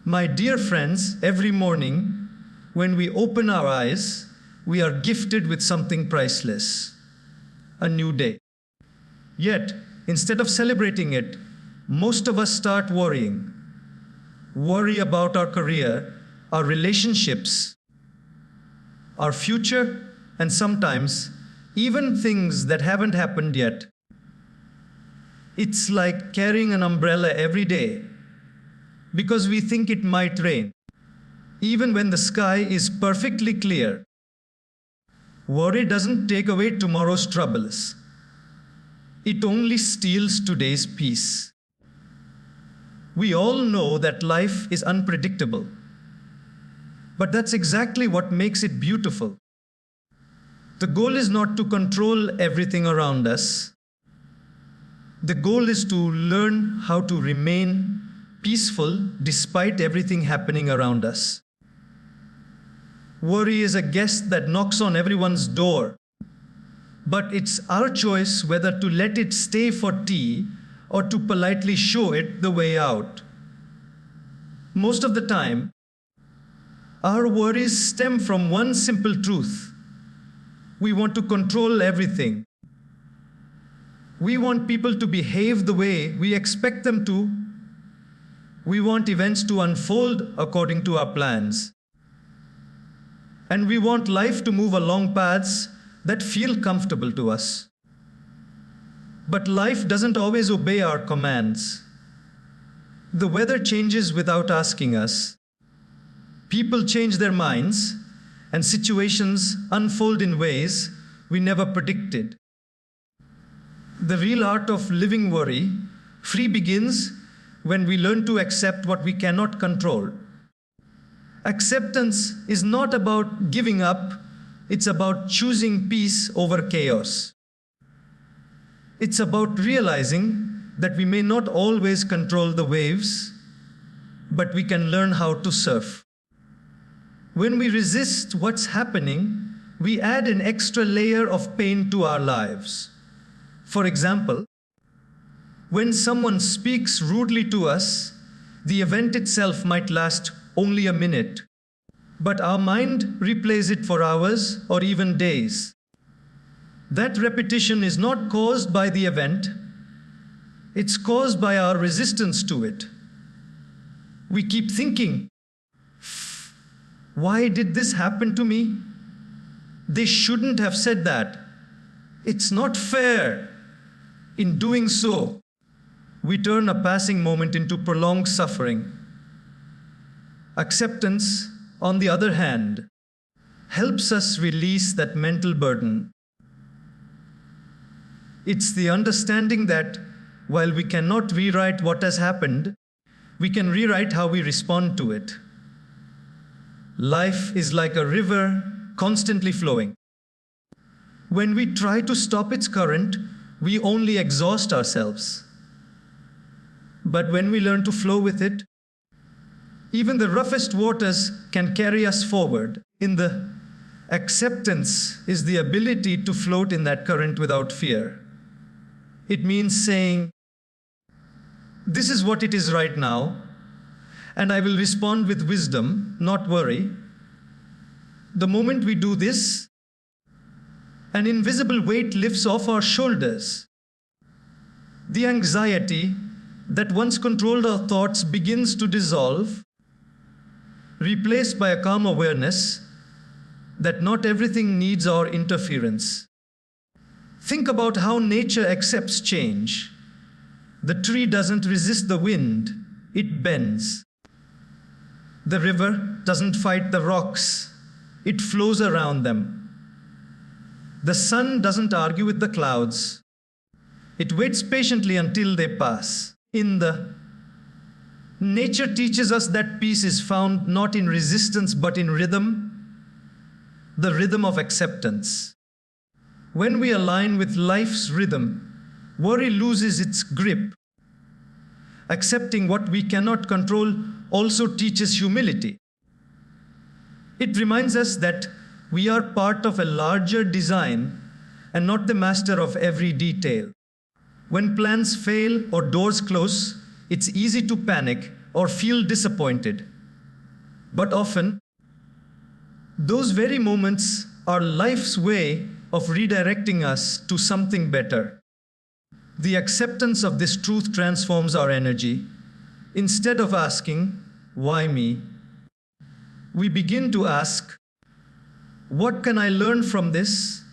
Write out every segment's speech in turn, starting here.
My dear friends, every morning, when we open our eyes, we are gifted with something priceless, a new day. Yet, instead of celebrating it, most of us start worrying. Worry about our career, our relationships, our future, and sometimes even things that haven't happened yet. It's like carrying an umbrella every day because we think it might rain, even when the sky is perfectly clear. Worry doesn't take away tomorrow's troubles. It only steals today's peace. We all know that life is unpredictable, but that's exactly what makes it beautiful. The goal is not to control everything around us. The goal is to learn how to remain peaceful despite everything happening around us. Worry is a guest that knocks on everyone's door, but it's our choice whether to let it stay for tea or to politely show it the way out. Most of the time, our worries stem from one simple truth. We want to control everything. We want people to behave the way we expect them to. We want events to unfold according to our plans. And we want life to move along paths that feel comfortable to us. But life doesn't always obey our commands. The weather changes without asking us. People change their minds, and situations unfold in ways we never predicted. The real art of living worry-free begins when we learn to accept what we cannot control. Acceptance is not about giving up, it's about choosing peace over chaos. It's about realizing that we may not always control the waves, but we can learn how to surf. When we resist what's happening, we add an extra layer of pain to our lives. For example, when someone speaks rudely to us, the event itself might last only a minute, but our mind replays it for hours or even days. That repetition is not caused by the event, it's caused by our resistance to it. We keep thinking, why did this happen to me? They shouldn't have said that. It's not fair. In doing so, we turn a passing moment into prolonged suffering. Acceptance, on the other hand, helps us release that mental burden. It's the understanding that while we cannot rewrite what has happened, we can rewrite how we respond to it. Life is like a river constantly flowing. When we try to stop its current, we only exhaust ourselves. But when we learn to flow with it, even the roughest waters can carry us forward. In the acceptance is the ability to float in that current without fear. It means saying, this is what it is right now, and I will respond with wisdom, not worry. The moment we do this, an invisible weight lifts off our shoulders. The anxiety that once controlled our thoughts begins to dissolve, replaced by a calm awareness that not everything needs our interference. Think about how nature accepts change. The tree doesn't resist the wind, it bends. The river doesn't fight the rocks, it flows around them. The sun doesn't argue with the clouds, it waits patiently until they pass. Nature teaches us that peace is found not in resistance but in rhythm, the rhythm of acceptance. When we align with life's rhythm, worry loses its grip. Accepting what we cannot control also teaches humility. It reminds us that we are part of a larger design and not the master of every detail. When plans fail or doors close, it's easy to panic or feel disappointed. But often, those very moments are life's way of redirecting us to something better. The acceptance of this truth transforms our energy. Instead of asking, "Why me?" we begin to ask, "What can I learn from this?"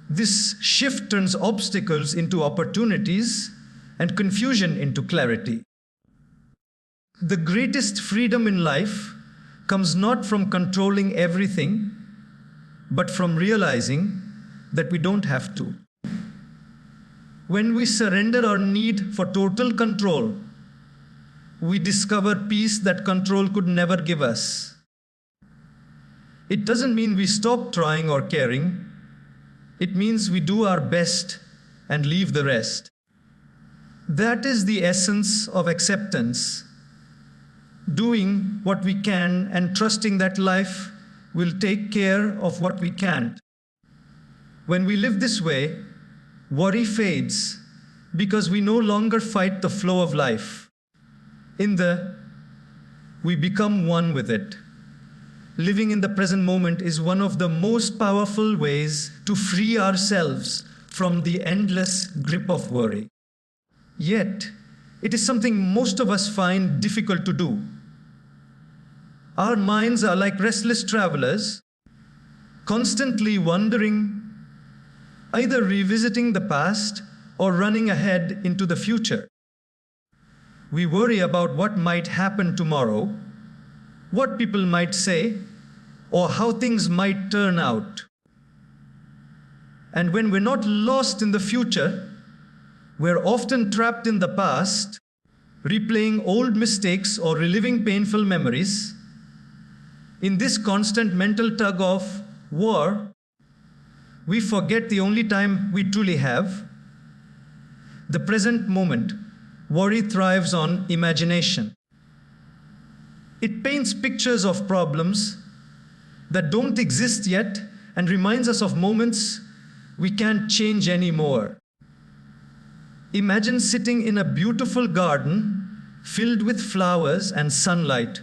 This shift turns obstacles into opportunities and confusion into clarity. The greatest freedom in life comes not from controlling everything, but from realizing that we don't have to. When we surrender our need for total control, we discover peace that control could never give us. It doesn't mean we stop trying or caring. It means we do our best and leave the rest. That is the essence of acceptance. Doing what we can and trusting that life will take care of what we can't. When we live this way, worry fades because we no longer fight the flow of life. We become one with it. Living in the present moment is one of the most powerful ways to free ourselves from the endless grip of worry. Yet, it is something most of us find difficult to do. Our minds are like restless travelers, constantly wandering, either revisiting the past or running ahead into the future. We worry about what might happen tomorrow, what people might say, or how things might turn out. And when we're not lost in the future, we're often trapped in the past, replaying old mistakes or reliving painful memories. In this constant mental tug of war, we forget the only time we truly have, the present moment. Worry thrives on imagination. It paints pictures of problems that don't exist yet and reminds us of moments we can't change anymore. Imagine sitting in a beautiful garden filled with flowers and sunlight,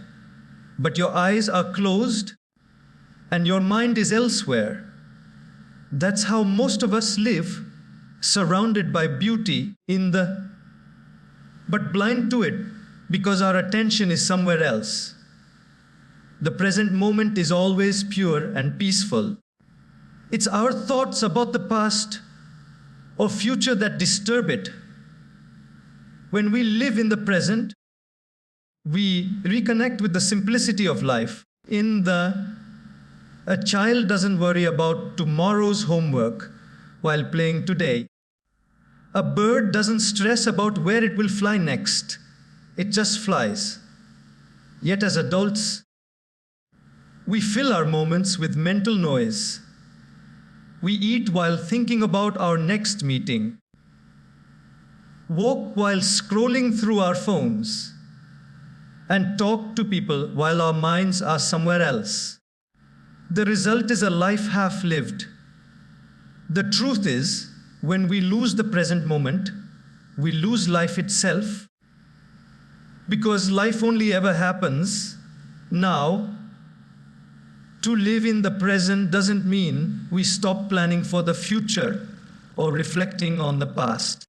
but your eyes are closed and your mind is elsewhere. That's how most of us live, surrounded by beauty but blind to it because our attention is somewhere else. The present moment is always pure and peaceful. It's our thoughts about the past or future that disturb it. When we live in the present, we reconnect with the simplicity of life. A child doesn't worry about tomorrow's homework while playing today. A bird doesn't stress about where it will fly next. It just flies. Yet as adults, we fill our moments with mental noise. We eat while thinking about our next meeting, walk while scrolling through our phones, and talk to people while our minds are somewhere else. The result is a life half lived. The truth is, when we lose the present moment, we lose life itself, because life only ever happens now. To live in the present doesn't mean we stop planning for the future or reflecting on the past.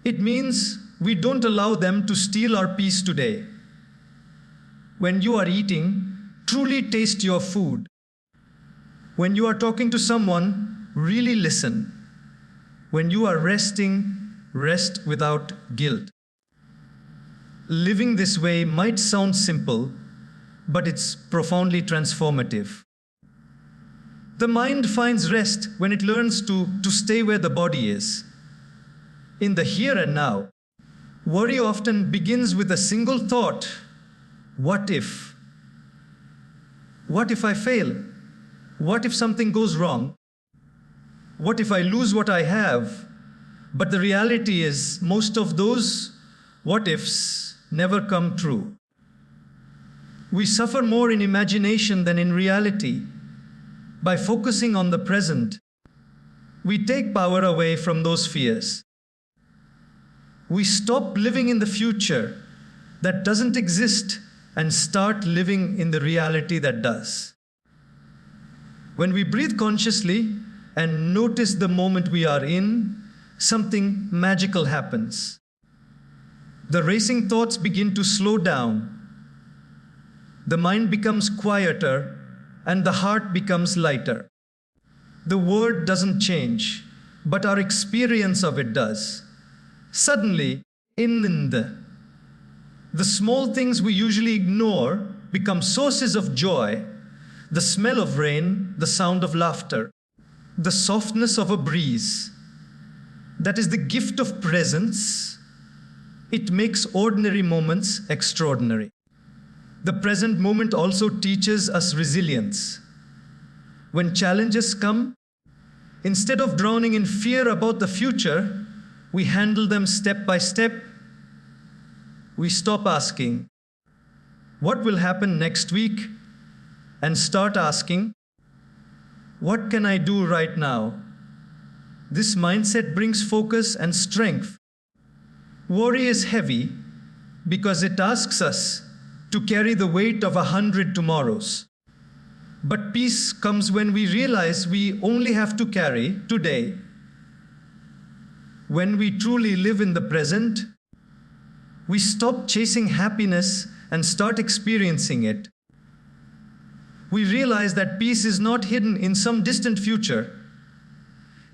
It means we don't allow them to steal our peace today. When you are eating, truly taste your food. When you are talking to someone, really listen. When you are resting, rest without guilt. Living this way might sound simple, but it's profoundly transformative. The mind finds rest when it learns to stay where the body is, in the here and now. Worry often begins with a single thought: what if? What if I fail? What if something goes wrong? What if I lose what I have? But the reality is, most of those what ifs never come true. We suffer more in imagination than in reality. By focusing on the present, we take power away from those fears. We stop living in the future that doesn't exist and start living in the reality that does. When we breathe consciously and notice the moment we are in, something magical happens. The racing thoughts begin to slow down. The mind becomes quieter and the heart becomes lighter. The word doesn't change, but our experience of it does. Suddenly, the small things we usually ignore become sources of joy. The smell of rain, the sound of laughter, the softness of a breeze. That is the gift of presence. It makes ordinary moments extraordinary. The present moment also teaches us resilience. When challenges come, instead of drowning in fear about the future, we handle them step by step. We stop asking, what will happen next week? And start asking, what can I do right now? This mindset brings focus and strength. Worry is heavy because it asks us to carry the weight of 100 tomorrows. But peace comes when we realize we only have to carry today. When we truly live in the present, we stop chasing happiness and start experiencing it. We realize that peace is not hidden in some distant future.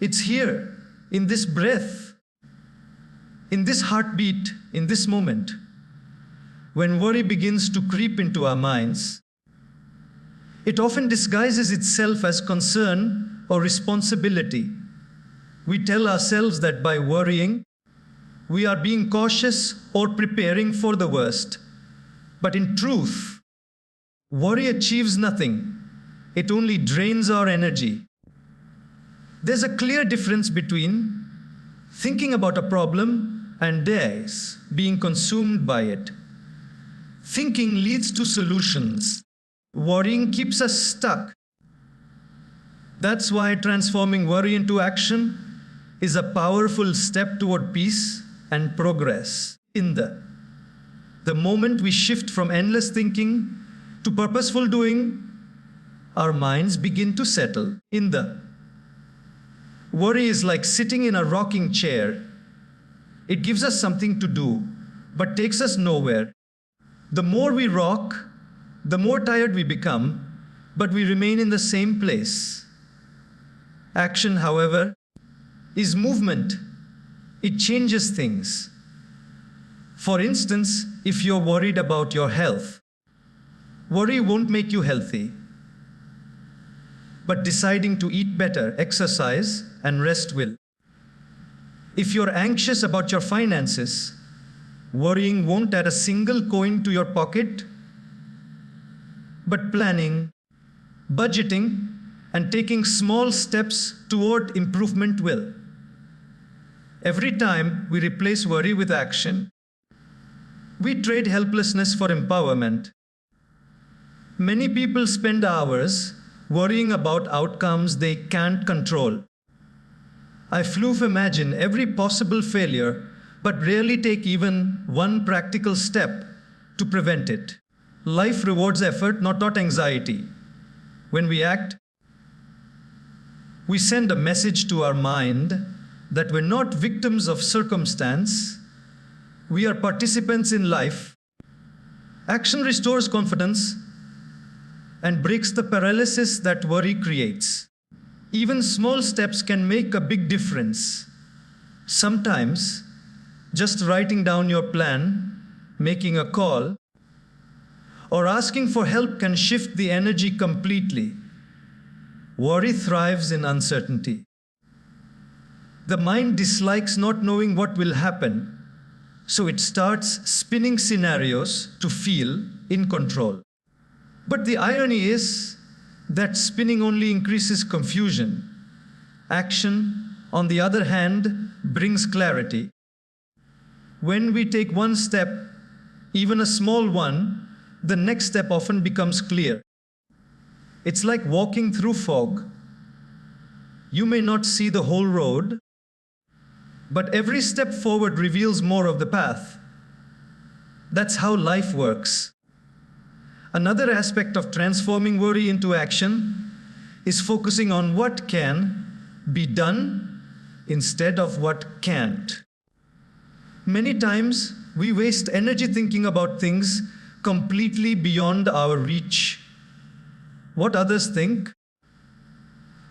It's here, in this breath, in this heartbeat, in this moment. When worry begins to creep into our minds, it often disguises itself as concern or responsibility. We tell ourselves that by worrying, we are being cautious or preparing for the worst. But in truth, worry achieves nothing. It only drains our energy. There's a clear difference between thinking about a problem and days being consumed by it. Thinking leads to solutions. Worrying keeps us stuck. That's why transforming worry into action is a powerful step toward peace and progress. The moment we shift from endless thinking to purposeful doing, our minds begin to settle. Worry is like sitting in a rocking chair. It gives us something to do, but takes us nowhere. The more we rock, the more tired we become, but we remain in the same place. Action, however, is movement. It changes things. For instance, if you're worried about your health, worry won't make you healthy. But deciding to eat better, exercise, and rest will. If you're anxious about your finances, worrying won't add a single coin to your pocket. But planning, budgeting, and taking small steps toward improvement will. Every time we replace worry with action, we trade helplessness for empowerment. Many people spend hours worrying about outcomes they can't control. I imagine every possible failure, but rarely take even one practical step to prevent it. Life rewards effort, not anxiety. When we act, we send a message to our mind that we're not victims of circumstance, we are participants in life. Action restores confidence and breaks the paralysis that worry creates. Even small steps can make a big difference. Sometimes, just writing down your plan, making a call, or asking for help can shift the energy completely. Worry thrives in uncertainty. The mind dislikes not knowing what will happen, so it starts spinning scenarios to feel in control. But the irony is that spinning only increases confusion. Action, on the other hand, brings clarity. When we take one step, even a small one, the next step often becomes clear. It's like walking through fog. You may not see the whole road, but every step forward reveals more of the path. That's how life works. Another aspect of transforming worry into action is focusing on what can be done instead of what can't. Many times, we waste energy thinking about things completely beyond our reach. What others think,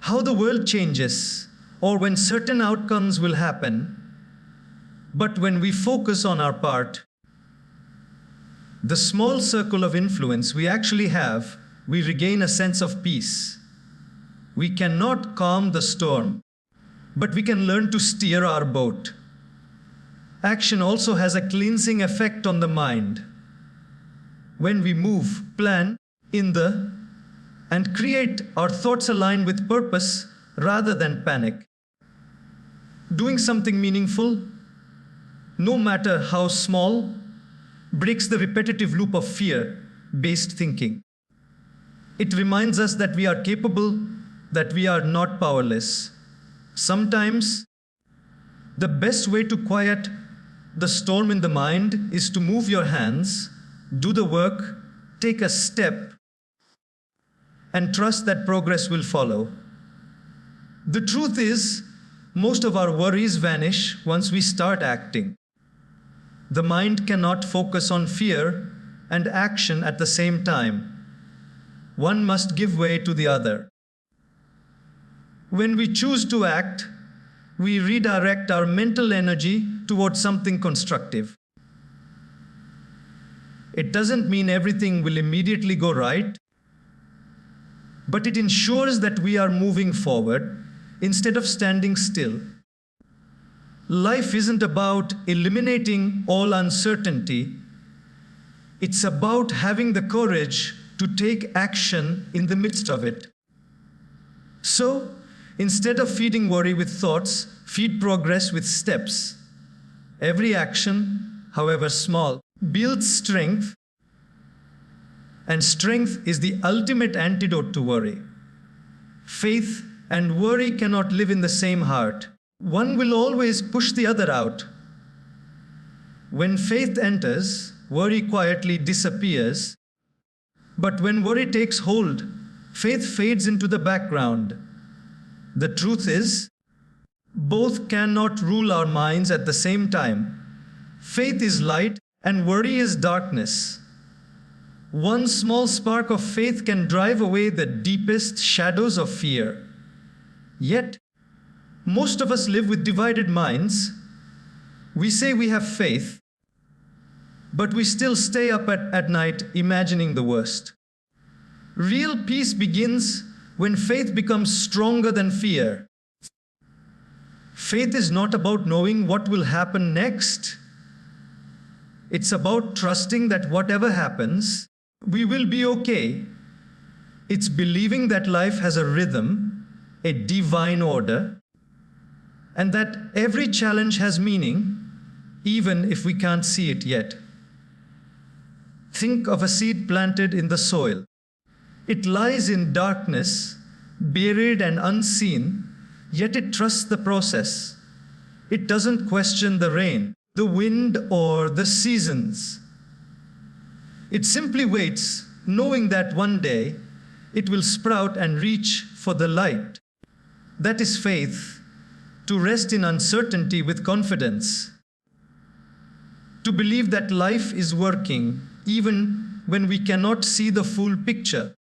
how the world changes, or when certain outcomes will happen. But when we focus on our part, the small circle of influence we actually have, we regain a sense of peace. We cannot calm the storm, but we can learn to steer our boat. Action also has a cleansing effect on the mind. When we move, plan, and create, our thoughts align with purpose rather than panic. Doing something meaningful, no matter how small, breaks the repetitive loop of fear-based thinking. It reminds us that we are capable, that we are not powerless. Sometimes, the best way to quiet the storm in the mind is to move your hands, do the work, take a step, and trust that progress will follow. The truth is, most of our worries vanish once we start acting. The mind cannot focus on fear and action at the same time. One must give way to the other. When we choose to act, we redirect our mental energy towards something constructive. It doesn't mean everything will immediately go right, but it ensures that we are moving forward instead of standing still. Life isn't about eliminating all uncertainty. It's about having the courage to take action in the midst of it. So, instead of feeding worry with thoughts, feed progress with steps. Every action, however small, builds strength, and strength is the ultimate antidote to worry. Faith and worry cannot live in the same heart. One will always push the other out. When faith enters, worry quietly disappears. But when worry takes hold, faith fades into the background. The truth is, both cannot rule our minds at the same time. Faith is light and worry is darkness. One small spark of faith can drive away the deepest shadows of fear. Yet, most of us live with divided minds. We say we have faith, but we still stay up at night imagining the worst. Real peace begins when faith becomes stronger than fear. Faith is not about knowing what will happen next. It's about trusting that whatever happens, we will be okay. It's believing that life has a rhythm, a divine order, and that every challenge has meaning, even if we can't see it yet. Think of a seed planted in the soil. It lies in darkness, buried and unseen, yet it trusts the process. It doesn't question the rain, the wind, or the seasons. It simply waits, knowing that one day it will sprout and reach for the light. That is faith, to rest in uncertainty with confidence, to believe that life is working even when we cannot see the full picture.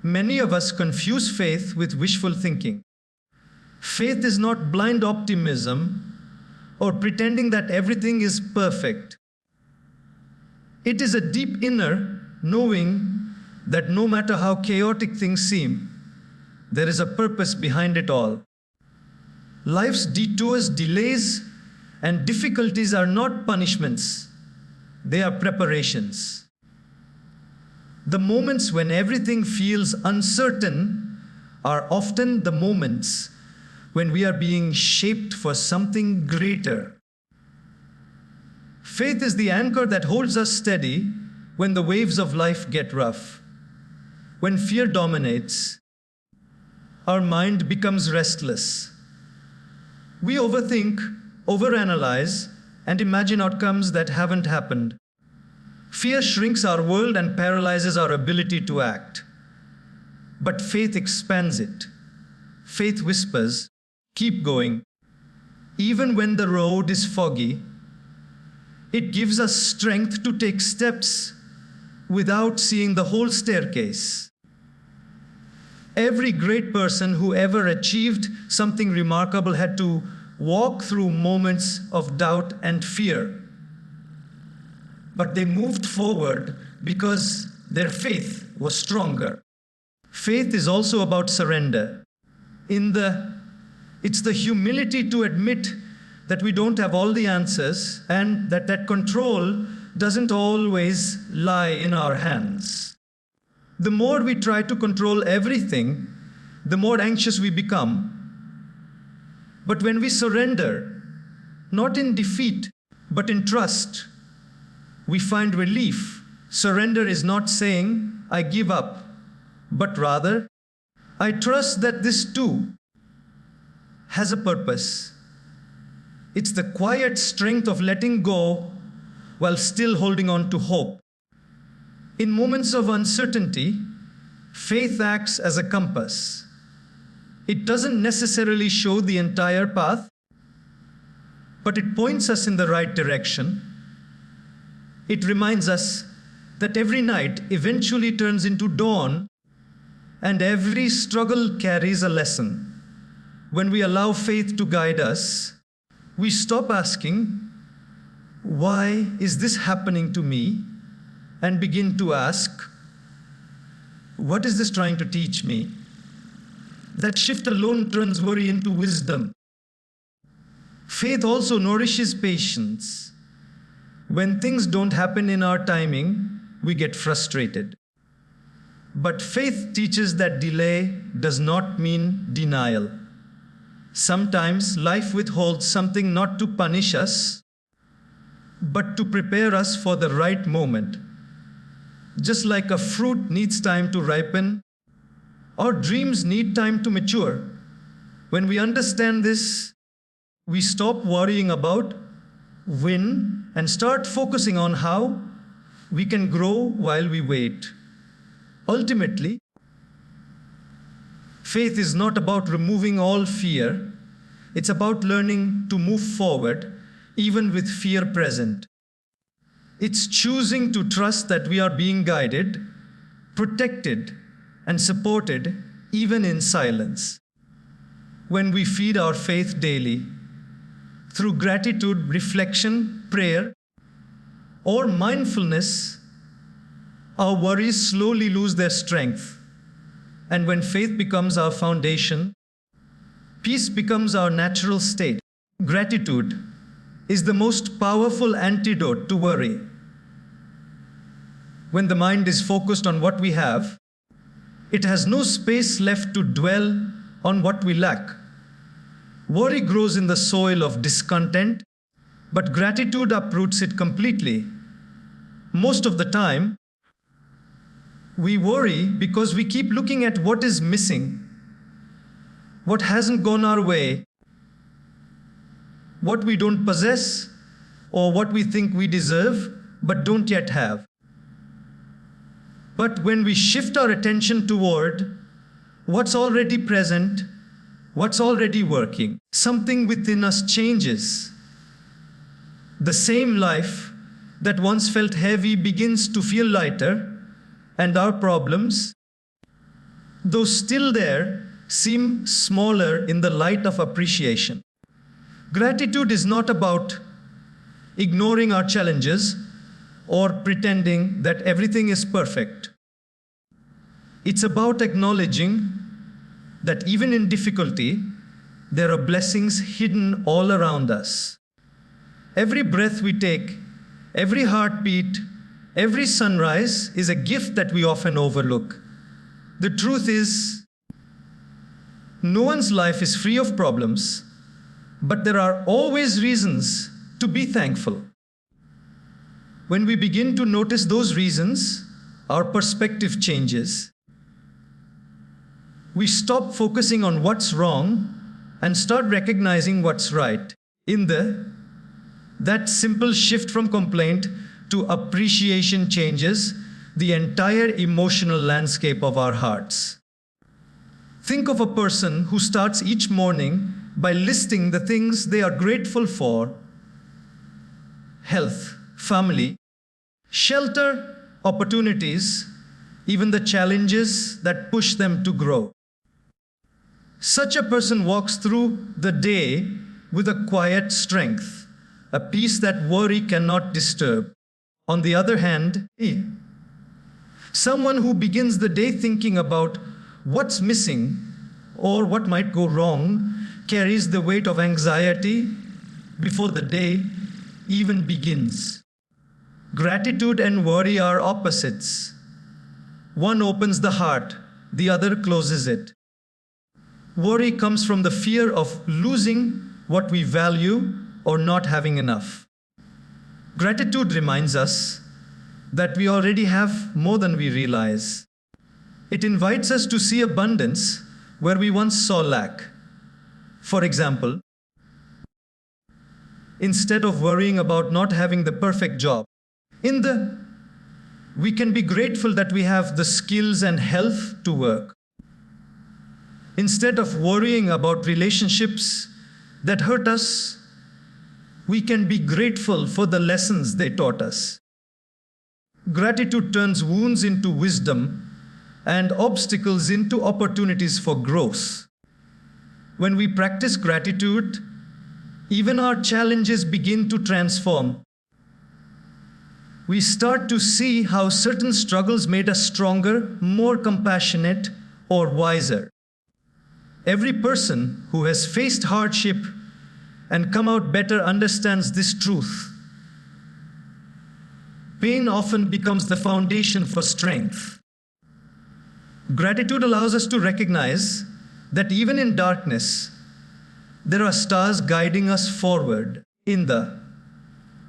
Many of us confuse faith with wishful thinking. Faith is not blind optimism or pretending that everything is perfect. It is a deep inner knowing that no matter how chaotic things seem, there is a purpose behind it all. Life's detours, delays, and difficulties are not punishments. They are preparations. The moments when everything feels uncertain are often the moments when we are being shaped for something greater. Faith is the anchor that holds us steady when the waves of life get rough. When fear dominates, our mind becomes restless. We overthink, overanalyze, and imagine outcomes that haven't happened. Fear shrinks our world and paralyzes our ability to act. But faith expands it. Faith whispers, keep going. Even when the road is foggy, it gives us strength to take steps without seeing the whole staircase. Every great person who ever achieved something remarkable had to walk through moments of doubt and fear. But they moved forward because their faith was stronger. Faith is also about surrender. It's the humility to admit that we don't have all the answers and that control doesn't always lie in our hands. The more we try to control everything, the more anxious we become. But when we surrender, not in defeat, but in trust, we find relief. Surrender is not saying, I give up, but rather, I trust that this too has a purpose. It's the quiet strength of letting go while still holding on to hope. In moments of uncertainty, faith acts as a compass. It doesn't necessarily show the entire path, but it points us in the right direction. It reminds us that every night eventually turns into dawn, and every struggle carries a lesson. When we allow faith to guide us, we stop asking, why is this happening to me? And begin to ask, what is this trying to teach me? That shift alone turns worry into wisdom. Faith also nourishes patience. When things don't happen in our timing, we get frustrated. But faith teaches that delay does not mean denial. Sometimes life withholds something not to punish us, but to prepare us for the right moment. Just like a fruit needs time to ripen, our dreams need time to mature. When we understand this, we stop worrying about when and start focusing on how we can grow while we wait. Ultimately, faith is not about removing all fear. It's about learning to move forward even with fear present. It's choosing to trust that we are being guided, protected, and supported even in silence. When we feed our faith daily, through gratitude, reflection, prayer, or mindfulness, our worries slowly lose their strength. And when faith becomes our foundation, peace becomes our natural state. Gratitude is the most powerful antidote to worry. When the mind is focused on what we have, it has no space left to dwell on what we lack. Worry grows in the soil of discontent, but gratitude uproots it completely. Most of the time, we worry because we keep looking at what is missing, what hasn't gone our way, what we don't possess, or what we think we deserve but don't yet have. But when we shift our attention toward what's already present, what's already working, something within us changes. The same life that once felt heavy begins to feel lighter, and our problems, though still there, seem smaller in the light of appreciation. Gratitude is not about ignoring our challenges or pretending that everything is perfect. It's about acknowledging that even in difficulty, there are blessings hidden all around us. Every breath we take, every heartbeat, every sunrise is a gift that we often overlook. The truth is, no one's life is free of problems, but there are always reasons to be thankful. When we begin to notice those reasons, our perspective changes. We stop focusing on what's wrong and start recognizing what's right. That simple shift from complaint to appreciation changes the entire emotional landscape of our hearts. Think of a person who starts each morning by listing the things they are grateful for: health, family, shelter, opportunities, even the challenges that push them to grow. Such a person walks through the day with a quiet strength, a peace that worry cannot disturb. On the other hand, someone who begins the day thinking about what's missing or what might go wrong carries the weight of anxiety before the day even begins. Gratitude and worry are opposites. One opens the heart, the other closes it. Worry comes from the fear of losing what we value or not having enough. Gratitude reminds us that we already have more than we realize. It invites us to see abundance where we once saw lack. For example, instead of worrying about not having the perfect job, we can be grateful that we have the skills and health to work. Instead of worrying about relationships that hurt us, we can be grateful for the lessons they taught us. Gratitude turns wounds into wisdom and obstacles into opportunities for growth. When we practice gratitude, even our challenges begin to transform. We start to see how certain struggles made us stronger, more compassionate, or wiser. Every person who has faced hardship and come out better understands this truth. Pain often becomes the foundation for strength. Gratitude allows us to recognize that even in darkness, there are stars guiding us forward.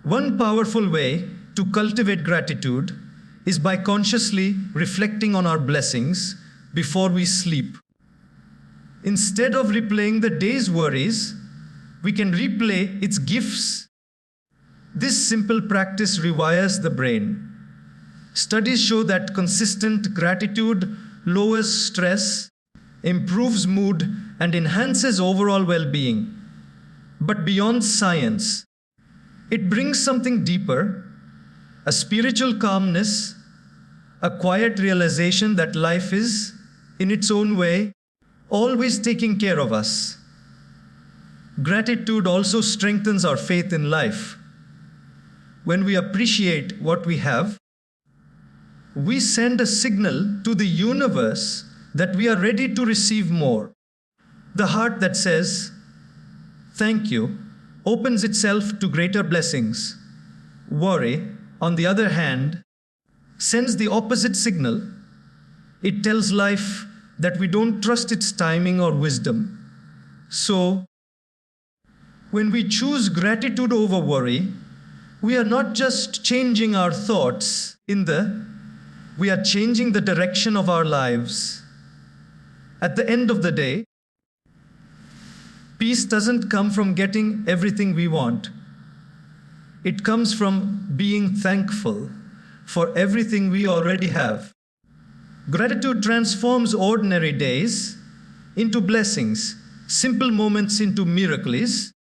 One powerful way to cultivate gratitude is by consciously reflecting on our blessings before we sleep. Instead of replaying the day's worries, we can replay its gifts. This simple practice rewires the brain. Studies show that consistent gratitude lowers stress, improves mood, and enhances overall well-being. But beyond science, it brings something deeper, a spiritual calmness, a quiet realization that life is, in its own way, always taking care of us. Gratitude also strengthens our faith in life. When we appreciate what we have, we send a signal to the universe that we are ready to receive more. The heart that says, "Thank you," opens itself to greater blessings. Worry, on the other hand, sends the opposite signal. It tells life that we don't trust its timing or wisdom. So, when we choose gratitude over worry, we are not just changing our thoughts, we are changing the direction of our lives. At the end of the day, peace doesn't come from getting everything we want. It comes from being thankful for everything we already have. Gratitude transforms ordinary days into blessings, simple moments into miracles,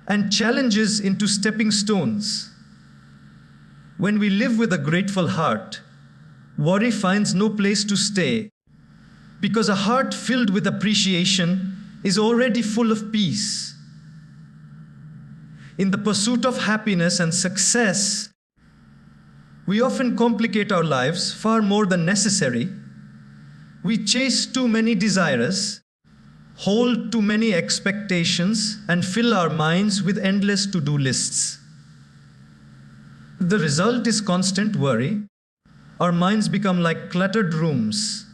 and challenges into stepping stones. When we live with a grateful heart, worry finds no place to stay, because a heart filled with appreciation is already full of peace. In the pursuit of happiness and success, we often complicate our lives far more than necessary. We chase too many desires, hold too many expectations, and fill our minds with endless to-do lists. The result is constant worry. Our minds become like cluttered rooms,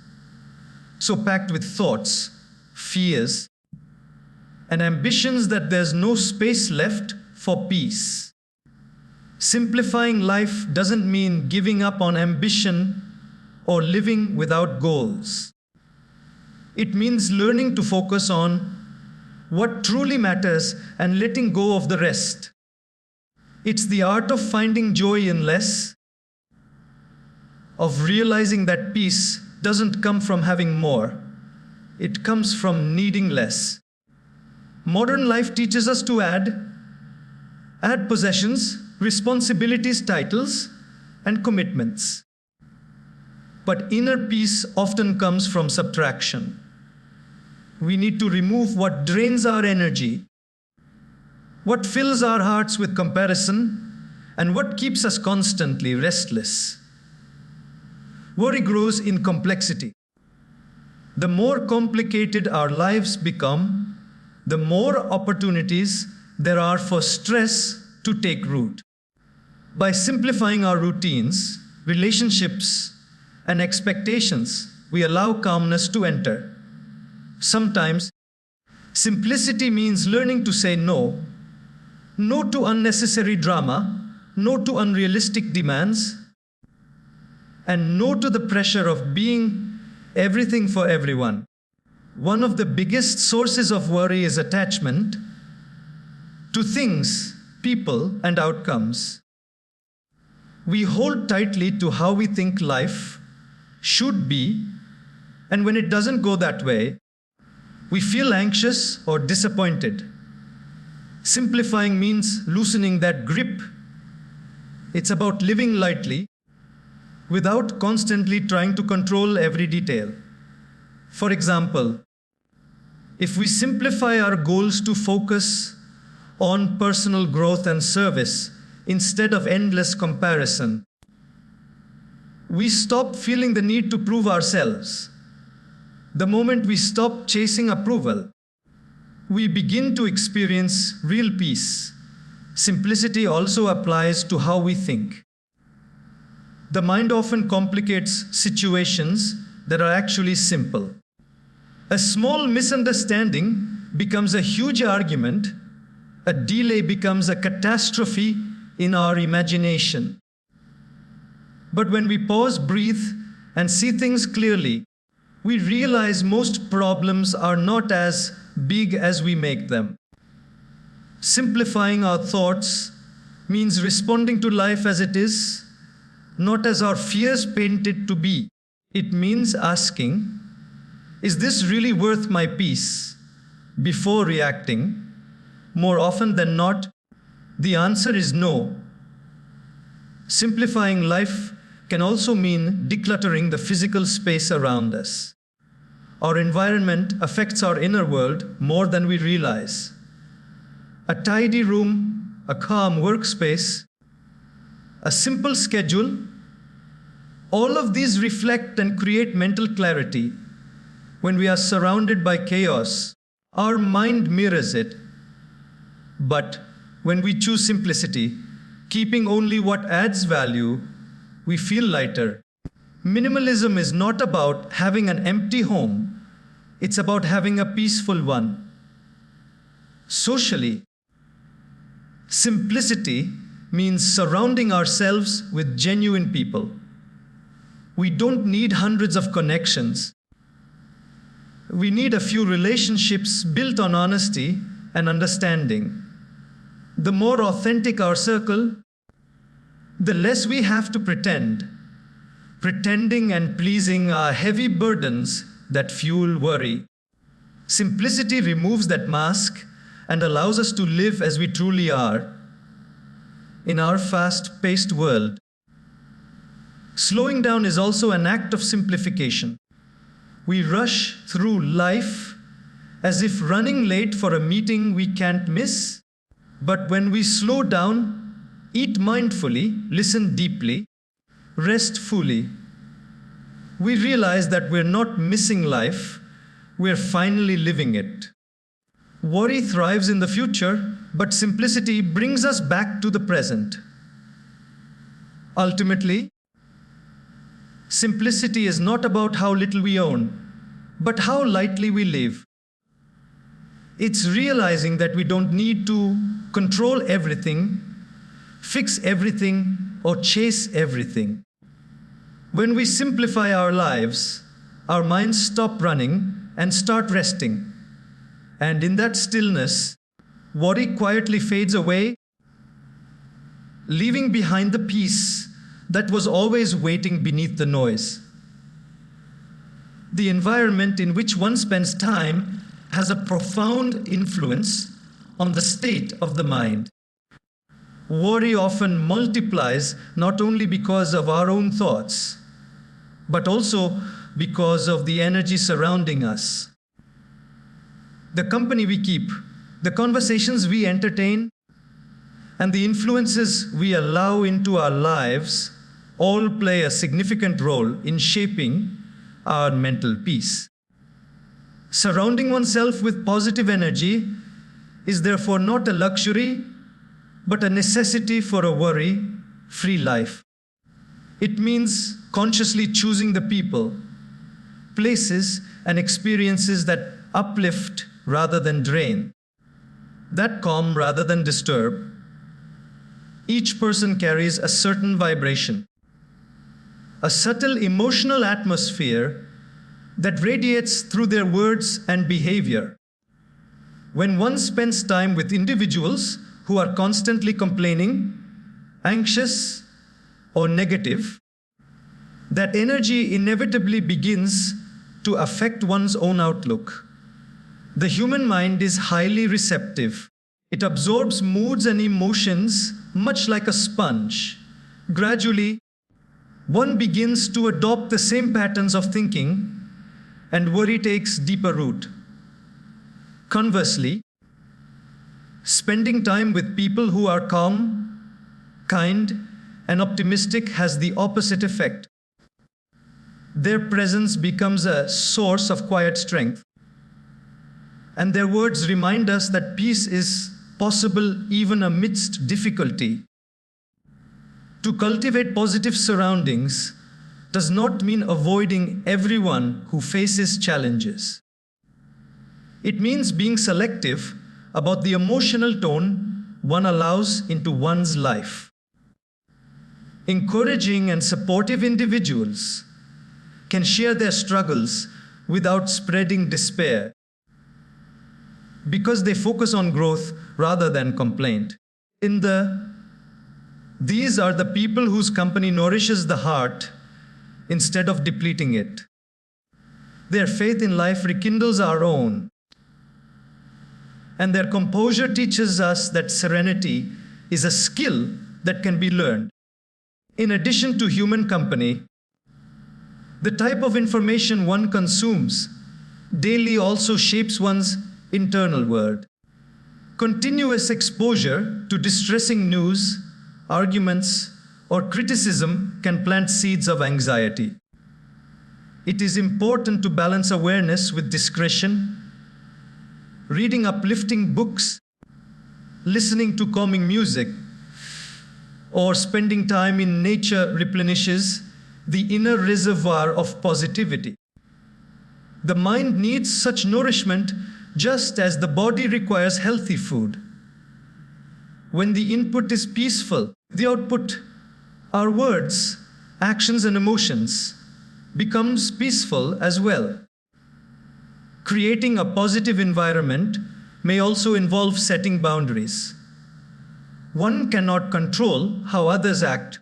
so packed with thoughts, fears, and ambitions that there's no space left for peace. Simplifying life doesn't mean giving up on ambition or living without goals. It means learning to focus on what truly matters and letting go of the rest. It's the art of finding joy in less, of realizing that peace doesn't come from having more. It comes from needing less. Modern life teaches us to add possessions, responsibilities, titles, and commitments. But inner peace often comes from subtraction. We need to remove what drains our energy, what fills our hearts with comparison, and what keeps us constantly restless. Worry grows in complexity. The more complicated our lives become, the more opportunities there are for stress to take root. By simplifying our routines, relationships, and expectations, we allow calmness to enter. Sometimes, simplicity means learning to say no. No to unnecessary drama, no to unrealistic demands, and no to the pressure of being everything for everyone. One of the biggest sources of worry is attachment to things, people, and outcomes. We hold tightly to how we think life should be, and when it doesn't go that way, we feel anxious or disappointed. Simplifying means loosening that grip. It's about living lightly without constantly trying to control every detail. For example, if we simplify our goals to focus on personal growth and service instead of endless comparison, we stop feeling the need to prove ourselves. The moment we stop chasing approval, we begin to experience real peace. Simplicity also applies to how we think. The mind often complicates situations that are actually simple. A small misunderstanding becomes a huge argument. A delay becomes a catastrophe in our imagination. But when we pause, breathe, and see things clearly, we realize most problems are not as big as we make them. Simplifying our thoughts means responding to life as it is, not as our fears paint it to be. It means asking, is this really worth my peace? Before reacting. More often than not, the answer is no. Simplifying life can also mean decluttering the physical space around us. Our environment affects our inner world more than we realize. A tidy room, a calm workspace, a simple schedule, all of these reflect and create mental clarity. When we are surrounded by chaos, our mind mirrors it. But when we choose simplicity, keeping only what adds value, we feel lighter. Minimalism is not about having an empty home. It's about having a peaceful one. Socially, simplicity means surrounding ourselves with genuine people. We don't need hundreds of connections. We need a few relationships built on honesty and understanding. The more authentic our circle, the less we have to pretend. Pretending and pleasing are heavy burdens that fuel worry. Simplicity removes that mask and allows us to live as we truly are. In our fast-paced world, slowing down is also an act of simplification. We rush through life as if running late for a meeting we can't miss. But when we slow down, eat mindfully, listen deeply, rest fully, we realize that we're not missing life, we're finally living it. Worry thrives in the future, but simplicity brings us back to the present. Ultimately, simplicity is not about how little we own, but how lightly we live. It's realizing that we don't need to control everything, fix everything, or chase everything. When we simplify our lives, our minds stop running and start resting. And in that stillness, worry quietly fades away. leaving behind the peace that was always waiting beneath the noise. The environment in which one spends time has a profound influence on the state of the mind. Worry often multiplies not only because of our own thoughts, but also because of the energy surrounding us. The company we keep, the conversations we entertain, and the influences we allow into our lives all play a significant role in shaping our mental peace. Surrounding oneself with positive energy is therefore not a luxury, but a necessity for a worry-free life. It means consciously choosing the people, places, and experiences that uplift rather than drain, that calm rather than disturb. Each person carries a certain vibration, a subtle emotional atmosphere that radiates through their words and behavior. When one spends time with individuals who are constantly complaining, anxious, or negative, that energy inevitably begins to affect one's own outlook. The human mind is highly receptive. It absorbs moods and emotions much like a sponge. Gradually, one begins to adopt the same patterns of thinking, and worry takes deeper root. Conversely, spending time with people who are calm, kind, and optimistic has the opposite effect. Their presence becomes a source of quiet strength, and their words remind us that peace is possible even amidst difficulty. To cultivate positive surroundings does not mean avoiding everyone who faces challenges. It means being selective about the emotional tone one allows into one's life. Encouraging and supportive individuals can share their struggles without spreading despair, because they focus on growth rather than complaint. These are the people whose company nourishes the heart instead of depleting it. Their faith in life rekindles our own, and their composure teaches us that serenity is a skill that can be learned. In addition to human company, the type of information one consumes daily also shapes one's internal world. Continuous exposure to distressing news, arguments, or criticism can plant seeds of anxiety. It is important to balance awareness with discretion. Reading uplifting books, listening to calming music, or spending time in nature replenishes the inner reservoir of positivity. The mind needs such nourishment just as the body requires healthy food. When the input is peaceful, the output, our words, actions, and emotions, becomes peaceful as well. Creating a positive environment may also involve setting boundaries. One cannot control how others act,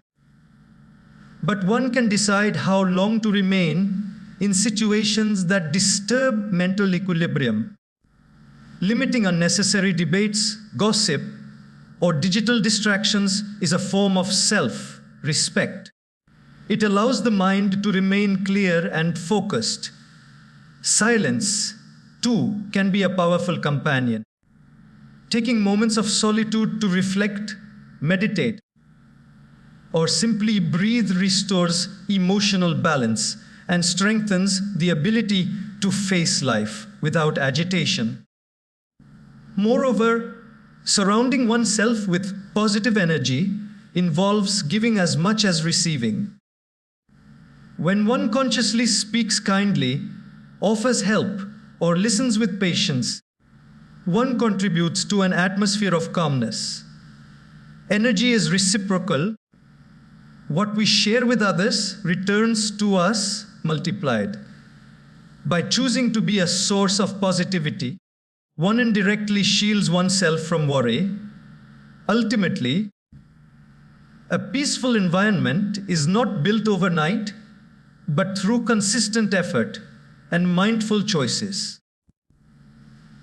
but one can decide how long to remain in situations that disturb mental equilibrium. Limiting unnecessary debates, gossip, or digital distractions is a form of self-respect. It allows the mind to remain clear and focused. Silence, too, can be a powerful companion. Taking moments of solitude to reflect, meditate, or simply breathe restores emotional balance and strengthens the ability to face life without agitation. Moreover, surrounding oneself with positive energy involves giving as much as receiving. When one consciously speaks kindly, offers help, or listens with patience, one contributes to an atmosphere of calmness. Energy is reciprocal. What we share with others returns to us multiplied. By choosing to be a source of positivity, one indirectly shields oneself from worry. Ultimately, A peaceful environment is not built overnight, but through consistent effort and mindful choices.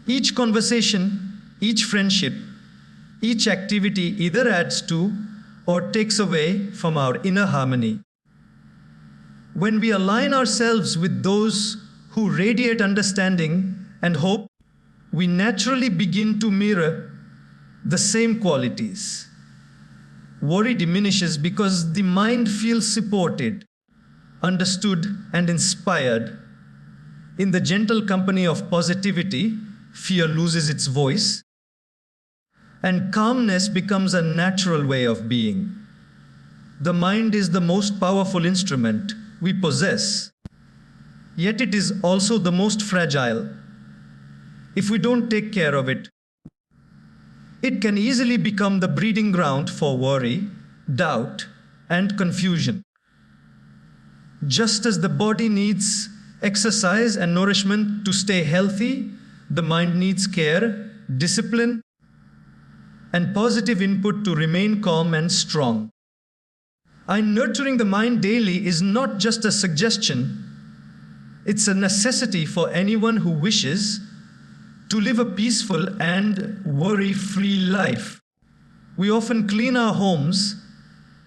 Each conversation, each friendship, each activity either adds to or takes away from our inner harmony. When we align ourselves with those who radiate understanding and hope, we naturally begin to mirror the same qualities. Worry diminishes because the mind feels supported, understood, and inspired. In the gentle company of positivity, fear loses its voice, and calmness becomes a natural way of being. The mind is the most powerful instrument we possess, yet it is also the most fragile. If we don't take care of it, it can easily become the breeding ground for worry, doubt, and confusion. Just as the body needs exercise and nourishment to stay healthy, the mind needs care, discipline, and positive input to remain calm and strong. Nurturing the mind daily is not just a suggestion, it's a necessity for anyone who wishes to live a peaceful and worry-free life. We often clean our homes,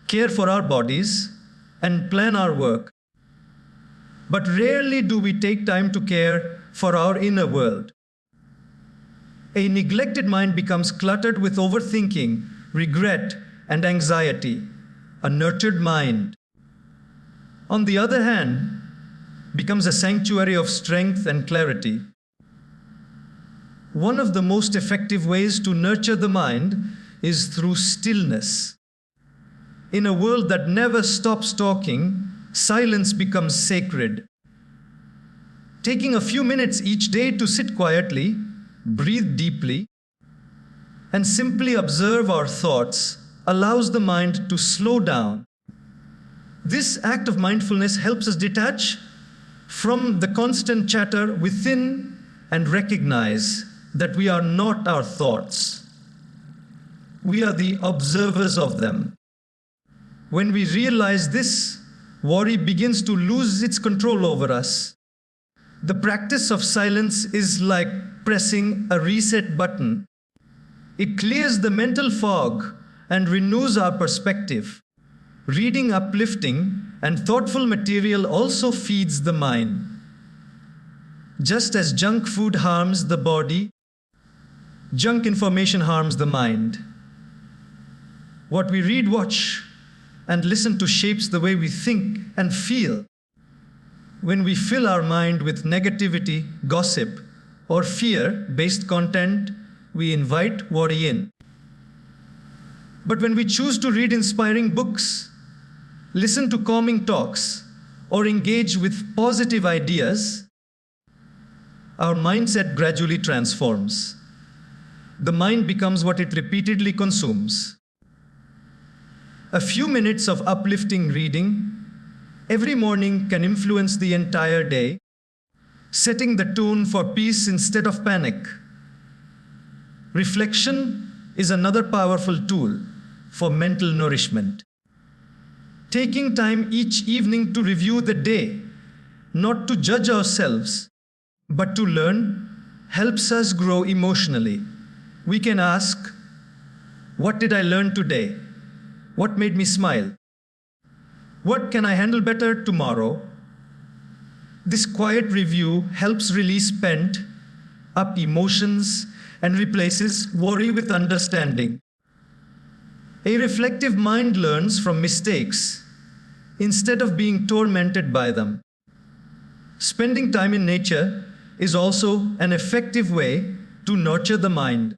care for our bodies, and plan our work. But rarely do we take time to care for our inner world. A neglected mind becomes cluttered with overthinking, regret, and anxiety. A nurtured mind, on the other hand, becomes a sanctuary of strength and clarity. One of the most effective ways to nurture the mind is through stillness. In a world that never stops talking, silence becomes sacred. Taking a few minutes each day to sit quietly, breathe deeply, and simply observe our thoughts allows the mind to slow down. This act of mindfulness helps us detach from the constant chatter within and recognize that we are not our thoughts. We are the observers of them. When we realize this, worry begins to lose its control over us. The practice of silence is like pressing a reset button. It clears the mental fog and renews our perspective. Reading uplifting and thoughtful material also feeds the mind. Just as junk food harms the body, junk information harms the mind. What we read, watch, and listen to shapes the way we think and feel. When we fill our mind with negativity, gossip, or fear-based content, we invite worry in. But when we choose to read inspiring books, listen to calming talks, or engage with positive ideas, our mindset gradually transforms. The mind becomes what it repeatedly consumes. A few minutes of uplifting reading every morning can influence the entire day, setting the tone for peace instead of panic. Reflection is another powerful tool for mental nourishment. Taking time each evening to review the day, not to judge ourselves, but to learn, helps us grow emotionally. We can ask, what did I learn today? What made me smile? What can I handle better tomorrow? This quiet review helps release pent up emotions and replaces worry with understanding. A reflective mind learns from mistakes instead of being tormented by them. Spending time in nature is also an effective way to nurture the mind.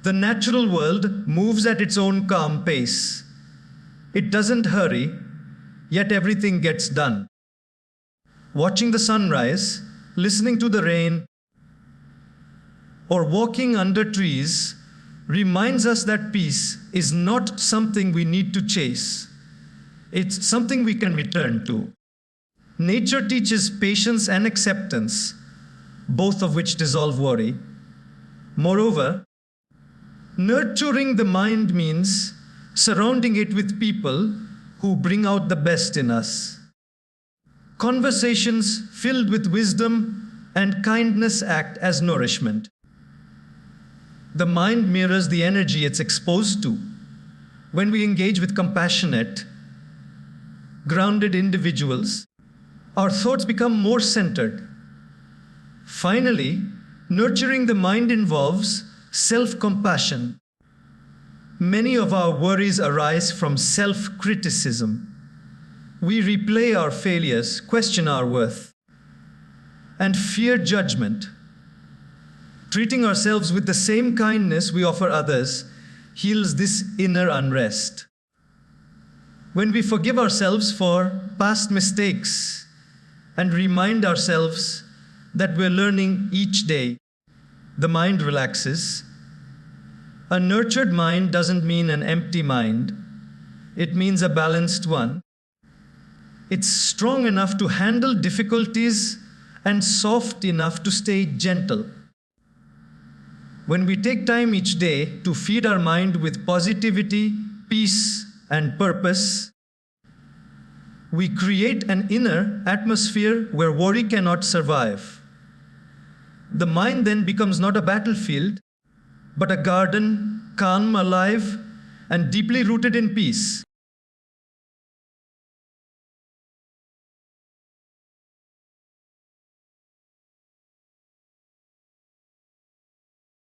The natural world moves at its own calm pace. It doesn't hurry, yet everything gets done. Watching the sunrise, listening to the rain, or walking under trees reminds us that peace is not something we need to chase. It's something we can return to. Nature teaches patience and acceptance, both of which dissolve worry. Moreover, nurturing the mind means surrounding it with people who bring out the best in us. Conversations filled with wisdom and kindness act as nourishment. The mind mirrors the energy it's exposed to. When we engage with compassionate, grounded individuals, our thoughts become more centered. Finally, nurturing the mind involves self-compassion. Many of our worries arise from self-criticism. We replay our failures, question our worth, and fear judgment. Treating ourselves with the same kindness we offer others heals this inner unrest. When we forgive ourselves for past mistakes and remind ourselves that we're learning each day, the mind relaxes. A nurtured mind doesn't mean an empty mind. It means a balanced one. It's strong enough to handle difficulties and soft enough to stay gentle. When we take time each day to feed our mind with positivity, peace, and purpose, we create an inner atmosphere where worry cannot survive. The mind then becomes not a battlefield, but a garden, calm, alive, and deeply rooted in peace.